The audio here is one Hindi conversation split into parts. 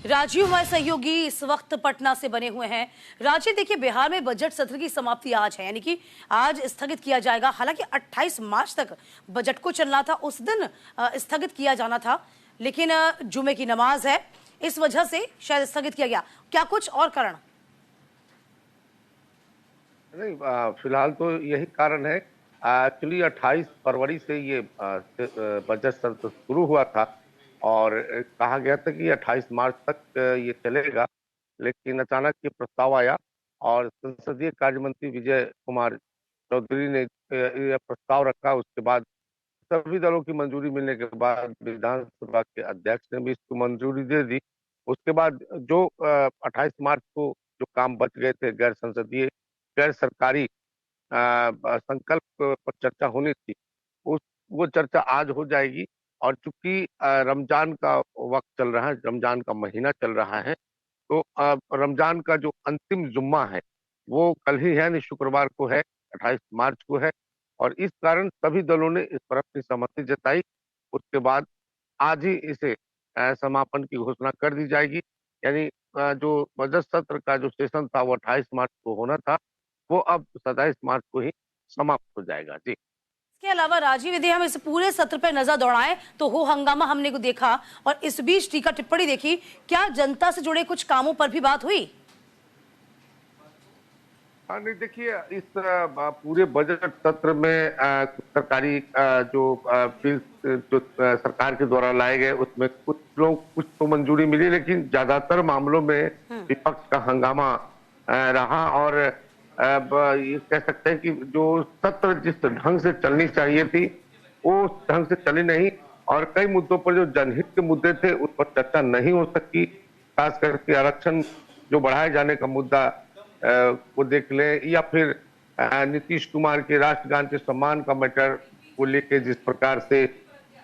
राजीव हमारे सहयोगी इस वक्त पटना से बने हुए हैं। राजीव, देखिए बिहार में बजट सत्र की समाप्ति आज है, यानी कि आज स्थगित किया जाएगा। हालांकि 28 मार्च तक बजट को चलना था, उस दिन स्थगित किया जाना था, लेकिन जुमे की नमाज है, इस वजह से शायद स्थगित किया गया। क्या कुछ और कारण? नहीं, फिलहाल तो यही कारण है। एक्चुअली 28 फरवरी से ये बजट सत्र शुरू हुआ था और कहा गया था कि 28 मार्च तक ये चलेगा, लेकिन अचानक ये प्रस्ताव आया और संसदीय कार्य मंत्री विजय कुमार चौधरी ने यह प्रस्ताव रखा। उसके बाद सभी दलों की मंजूरी मिलने के बाद विधानसभा के अध्यक्ष ने भी इसको मंजूरी दे दी। उसके बाद जो 28 मार्च को जो काम बच गए थे, गैर संसदीय गैर सरकारी संकल्प पर चर्चा होनी थी, उस वो चर्चा आज हो जाएगी। और चूंकि रमजान का वक्त चल रहा है, रमजान का महीना चल रहा है, तो रमजान का जो अंतिम जुम्मा है वो कल ही है, यानी शुक्रवार को है, 28 मार्च को है। और इस कारण सभी दलों ने इस पर अपनी सहमति जताई। उसके बाद आज ही इसे समापन की घोषणा कर दी जाएगी। यानी जो बजट सत्र का जो सेशन था वो 28 मार्च को होना था, वो अब 27 मार्च को ही समाप्त हो जाएगा। जी। इसके अलावा राजीव, यदि हम इस पूरे सत्र पर नजर दौड़ाएं तो हो हंगामा हमने को देखा, और इस बीच टीका टिप्पणी देखी। क्या जनता से जुड़े कुछ कामों पर भी बात हुई? हाँ, नहीं, देखिए, इस पूरे बजट सत्र में सरकारी जो बिल जो सरकार के द्वारा लाए गए, उसमें कुछ तो मंजूरी मिली, लेकिन ज्यादातर मामलों में विपक्ष का हंगामा रहा। और ये कह सकते हैं कि जो सत्र जिस ढंग से चलनी चाहिए थी वो उस ढंग से चली नहीं। और कई मुद्दों पर जो जनहित के मुद्दे थे उस पर चर्चा नहीं हो सकी। खास करके आरक्षण जो बढ़ाए जाने का मुद्दा को देख ले, या फिर नीतीश कुमार के राष्ट्रगान के सम्मान का मैटर को लेके जिस प्रकार से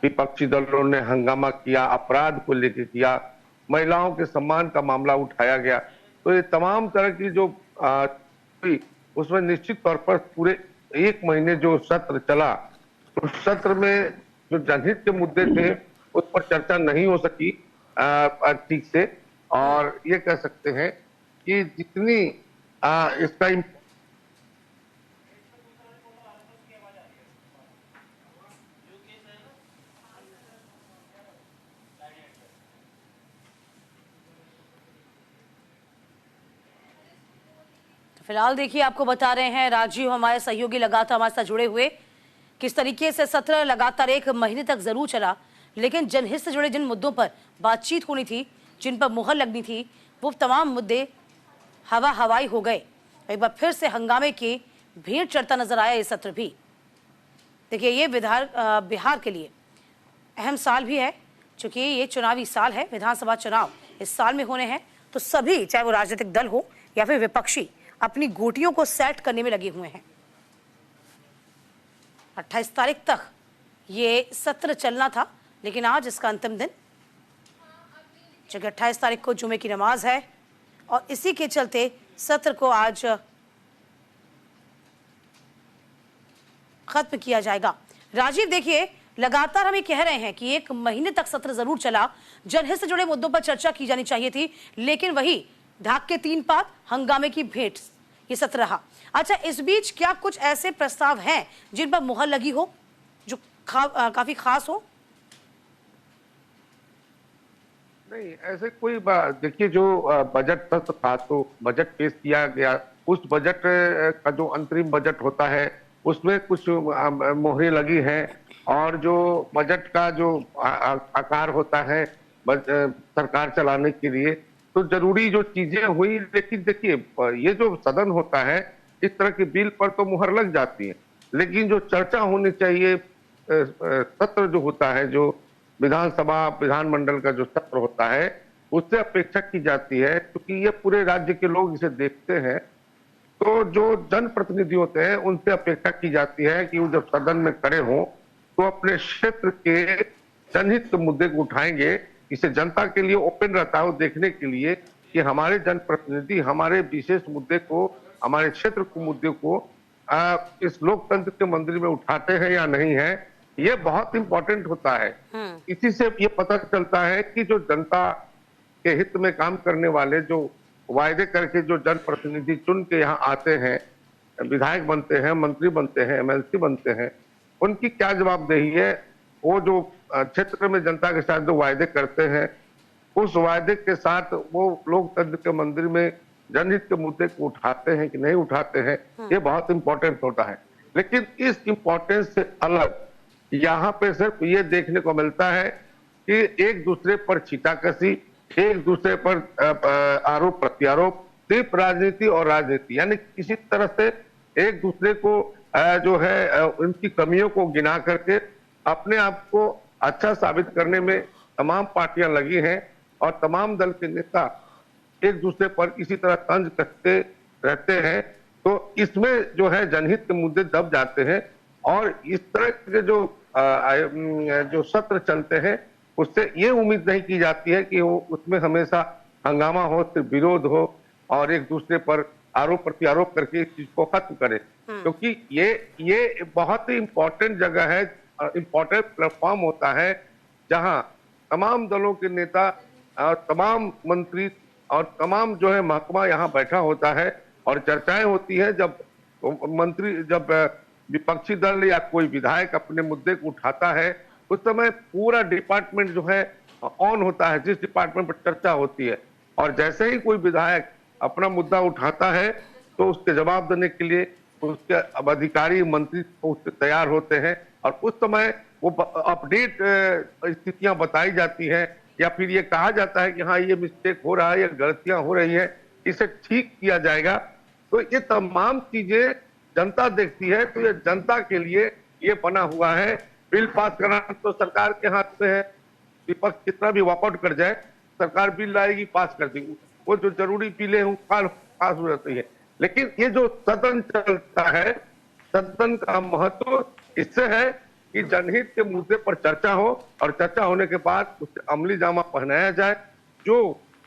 विपक्षी दलों ने हंगामा किया, अपराध को लेके किया, महिलाओं के सम्मान का मामला उठाया गया, तो ये तमाम तरह की जो हुई, उसमें निश्चित तौर पर पूरे एक महीने जो सत्र चला, उस सत्र में जो जनहित के मुद्दे थे उस पर चर्चा नहीं हो सकी ठीक से। और ये कह सकते हैं कि जितनी इसका फिलहाल देखिए, आपको बता रहे हैं राजीव हमारे सहयोगी लगातार हमारे साथ जुड़े हुए, किस तरीके से सत्र लगातार एक महीने तक जरूर चला, लेकिन जनहित से जुड़े जिन मुद्दों पर बातचीत होनी थी, जिन पर मुहर लगनी थी, वो तमाम मुद्दे हवा हवाई हो गए। एक बार फिर से हंगामे की भीड़ चढ़ता नजर आया ये सत्र भी। देखिए, ये बिहार के लिए अहम साल भी है, क्योंकि ये चुनावी साल है। विधानसभा चुनाव इस साल में होने हैं, तो सभी, चाहे वो राजनीतिक दल हो या फिर विपक्षी, अपनी गोटियों को सेट करने में लगे हुए हैं। 28 तारीख तक ये सत्र चलना था, लेकिन आज इसका अंतिम दिन, क्योंकि 28 तारीख को जुमे की नमाज है, और इसी के चलते सत्र को आज खत्म किया जाएगा। राजीव, देखिए, लगातार हम ये कह रहे हैं कि एक महीने तक सत्र जरूर चला, जनहित से जुड़े मुद्दों पर चर्चा की जानी चाहिए थी, लेकिन वही ढाक के 3 पात, हंगामे की भेंट ये सत्र रहा। अच्छा, इस बीच क्या कुछ ऐसे प्रस्ताव हैं जिन पर मुहर लगी हो, जो काफी खास हो? नहीं, ऐसे कोई देखिए, जो बजट सत्र था, तो बजट पेश किया गया। उस बजट का जो अंतरिम बजट होता है उसमें कुछ मोहरें लगी हैं, और जो बजट का जो आकार होता है सरकार चलाने के लिए, तो जरूरी जो चीजें हुई। लेकिन देखिए, ये जो सदन होता है, इस तरह के बिल पर तो मुहर लग जाती है, लेकिन जो चर्चा होनी चाहिए, सत्र जो होता है, जो विधानसभा विधानमंडल का जो सत्र होता है, उससे अपेक्षा की जाती है, क्योंकि ये पूरे राज्य के लोग इसे देखते हैं। तो जो जनप्रतिनिधि होते हैं उनसे अपेक्षा की जाती है कि वो जब सदन में खड़े हों तो अपने क्षेत्र के जनहित मुद्दे को उठाएंगे। इसे जनता के लिए ओपन रहता है वो देखने के लिए कि हमारे जनप्रतिनिधि हमारे विशेष मुद्दे को, हमारे क्षेत्र के मुद्दे को इस लोकतंत्र के मंदिर में उठाते हैं या नहीं है। ये बहुत इंपॉर्टेंट होता है। इसी से ये पता चलता है कि जो जनता के हित में काम करने वाले, जो वायदे करके जो जनप्रतिनिधि चुन के यहाँ आते हैं, विधायक बनते हैं, मंत्री बनते हैं, एमएलसी बनते हैं, उनकी क्या जवाबदेही है। वो जो क्षेत्र में जनता के साथ जो वायदे करते हैं, उस वायदे के साथ वो लोकतंत्र के मंदिर में जनहित के मुद्दे को उठाते हैं कि नहीं उठाते हैं, ये बहुत इंपॉर्टेंट होता है। लेकिन इस इंपॉर्टेंस से अलग यहाँ पे सिर्फ ये देखने को मिलता है कि एक दूसरे पर छींटाकशी, एक दूसरे पर आरोप प्रत्यारोप, सिर्फ राजनीति और राजनीति, यानी किसी तरह से एक दूसरे को जो है उनकी कमियों को गिना करके अपने आप को अच्छा साबित करने में तमाम पार्टियां लगी हैं और तमाम दल के नेता एक दूसरे पर किसी तरह तंज कसते रहते हैं। तो इसमें जो है जनहित के मुद्दे दब जाते हैं और इस तरह के जो सत्र चलते हैं उससे ये उम्मीद नहीं की जाती है कि वो उसमें हमेशा हंगामा हो, सिर्फ विरोध हो और एक दूसरे पर आरोप प्रत्यारोप करके इस चीज को खत्म करे, क्योंकि ये बहुत ही इंपॉर्टेंट जगह है, इंपॉर्टेंट प्लेटफॉर्म होता है जहां तमाम दलों के नेता और तमाम मंत्री और तमाम जो है महकमा यहाँ बैठा होता है और चर्चाएं होती है। जब विपक्षी दल या कोई विधायक अपने मुद्दे को उठाता है, उस समय पूरा डिपार्टमेंट जो है ऑन होता है, जिस डिपार्टमेंट पर चर्चा होती है, और जैसे ही कोई विधायक अपना मुद्दा उठाता है तो उसके जवाब देने के लिए उसके अब अधिकारी मंत्री उससे तैयार होते हैं और उस समय वो अपडेट स्थितियां बताई जाती हैं या फिर ये कहा जाता है कि हाँ ये मिस्टेक हो रहा है, ये गलतियां हो रही है, इसे ठीक किया जाएगा। तो ये तमाम चीजें जनता देखती है, तो ये जनता के लिए ये बना हुआ है। बिल पास करना तो सरकार के हाथ में है, विपक्ष कितना भी वॉकआउट कर जाए सरकार बिल लाएगी, पास कर देगी, वो जो जरूरी बिलें हैं पास हो जाती है। लेकिन ये जो सदन चलता है, सदन का महत्व इससे है कि जनहित के मुद्दे पर चर्चा हो और चर्चा होने के बाद उसे अमली जामा पहनाया जाए। जो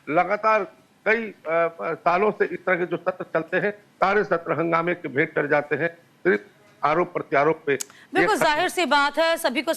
लगातार कई सालों से इस तरह के जो सत्र चलते हैं, सारे सत्र हंगामे के भेंट कर जाते हैं, सिर्फ आरोप प्रत्यारोप पे। बिल्कुल जाहिर सी बात है, सभी को